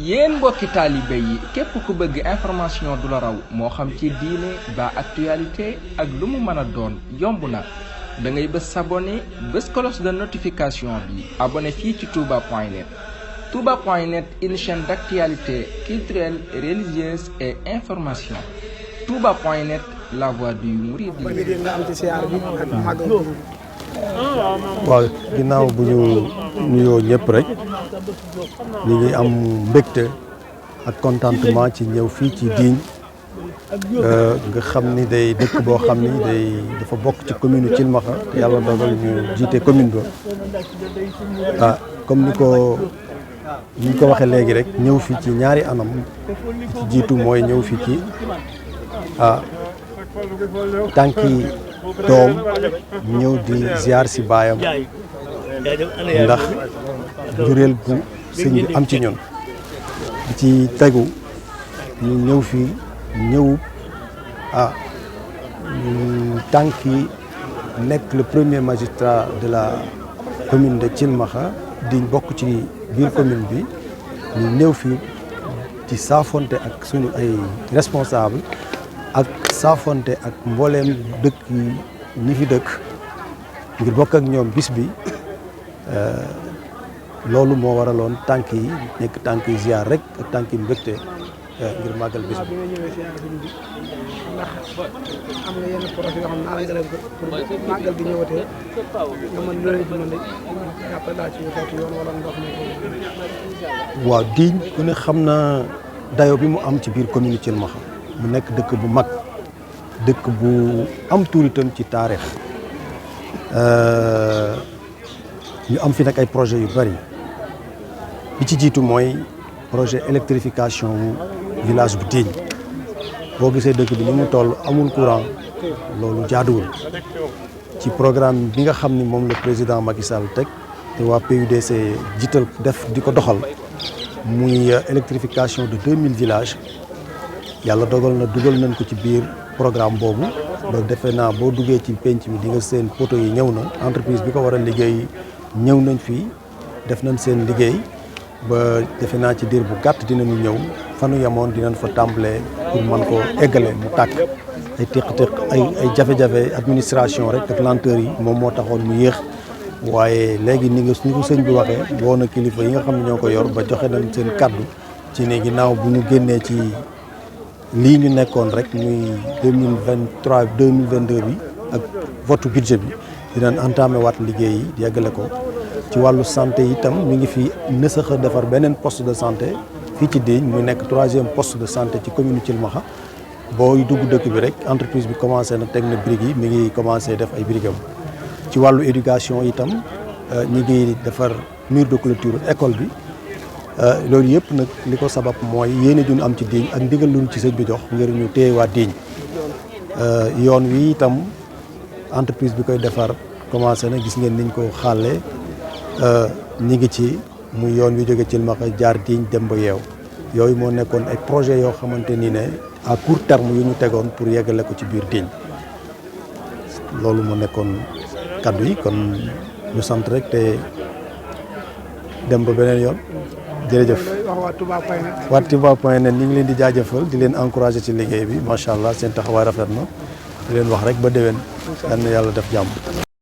yéen mbokki taalibe yi képp ku bëgg information du la raw moo xam ci diine ba actualité ak lu mu mën a doon yomb na da ngay bës s'abonner bës cloche de notification bi abonné fii ci touba.net. touba.net, une chaîne d'actualité culturelle, religieuse et information. touba.net, la voix du mouridisme. waaw ginnaaw bu ñu nuyoo ñëpp rek ñu ngi am mbégte ak contentement ci ñëw fii ci Digne nga xam ni day dëkk boo xam ni dafa bokk ci commune Thilmakha te yàlla dogal ñu jiite commune ba comme ni ko waxee léegi rek ñëw fii ci ñaari anam ci jiitu mooy ñëw fii ci tànki doom ñëw di ziar si baayam ndax njureel bu sëñ bi am ci ñun di ci tegu ñu ñëw fii ñëw tànki nekk le premier magistrat de la commune de Thilmakha di bokk ci biir commune bi ñu ñëw fii ci saafonte ak suñu ay responsable ak saafonte ak mbooleem dëkk yi ñi fi dëkk ngir bokk ak ñoom bis bi loolu moo waraloon tànk yi nekk tànk yi ziar rek ak tànk yi mbégte ngir màggal bis bi. ndax am nga yenn projet yoo xam naa la nga leen ko pour màggal gi ñëwatee nga mën loolu ci mën a jàppale laa ci xeetu yoon wala ndox mi. waaw Digne ku ne xam na dayo bi mu am ci biir commune Thilmakha mu nekk dëkk bu mag dëkk bu am tuur itam ci taarix ñu am fi nag ay projet yu bari bi ci jiitu mooy projet électrification wu village bu Digne boo gisee dëkk bi ni mu toll amul courant loolu jaaduwul ci programme bi nga xam ni moom la président Macky Sall teg te waa PUDC jiital def di ko doxal muy électrification de 2000 villages yàlla dogal na dugal nañ ko ci biir programme boobu ba defe naa boo duggee ci penc mi di nga seen poto yi ñëw na entreprise bi ko war a liggéey ñëw nañ fii def nañ seen liggéey ba defe naa ci diir bu gàtt dinañu ñëw fanu yemoon dinañ fa tàmbalee pour mën ko eggale mu tàkk ay téq-téq ay jafe-jafe administration rek ak lenteur yi moom moo taxoon mu yéex waaye léegi ni ko sëñ bi waxee woo na kilifa yi nga xam ne ñoo ko yor ba joxe nañ seen kaddu ci ne ginnaaw bu ñu génnee ci lii ñu nekkoon rek muy 2023 2022 bi ak vote budget bi dinañ entamé waat liggéey yi yeggale ko ci wàllu santé itam mi ngi fi nësax a defar beneen poste de santé fii ci Digne muy nekk 3e poste de santé ci commune Thilmakha booy dugg dëkk bi rek entreprise bi commencé na teg na briques yi mi ngi commencé def ay brigam ci wàllu éducation itam ñi ngi defar mur de clôture école bi loolu yëpp nag li ko sabab mooy yéene ju ñu am ci Digne ak ndigal luñ ci sëñ bi jox ngir ñu téye waa Digne yoon wi itam entreprise bi koy defar commencé na gis ngeen niñ ko xàllee ñi ngi ci muy yoon wi jóge Thilmakha jaar Digne dem ba yeew yooyu moo nekkoon ay projet yoo xamante ni ne à court terme yu ñu tegoon pour yeggale ko ci biir Digne loolu moo nekkoon kaddu yi kon ñu sant rek te dem ba beneen yoon jërëjëf. waa touba.net ñu ngi leen di jaajëfal di leen encouragé ci liggéey bi macha allah seen taxawaay rafet na di leen wax rek ba déwén yal na yàlla def jàmm.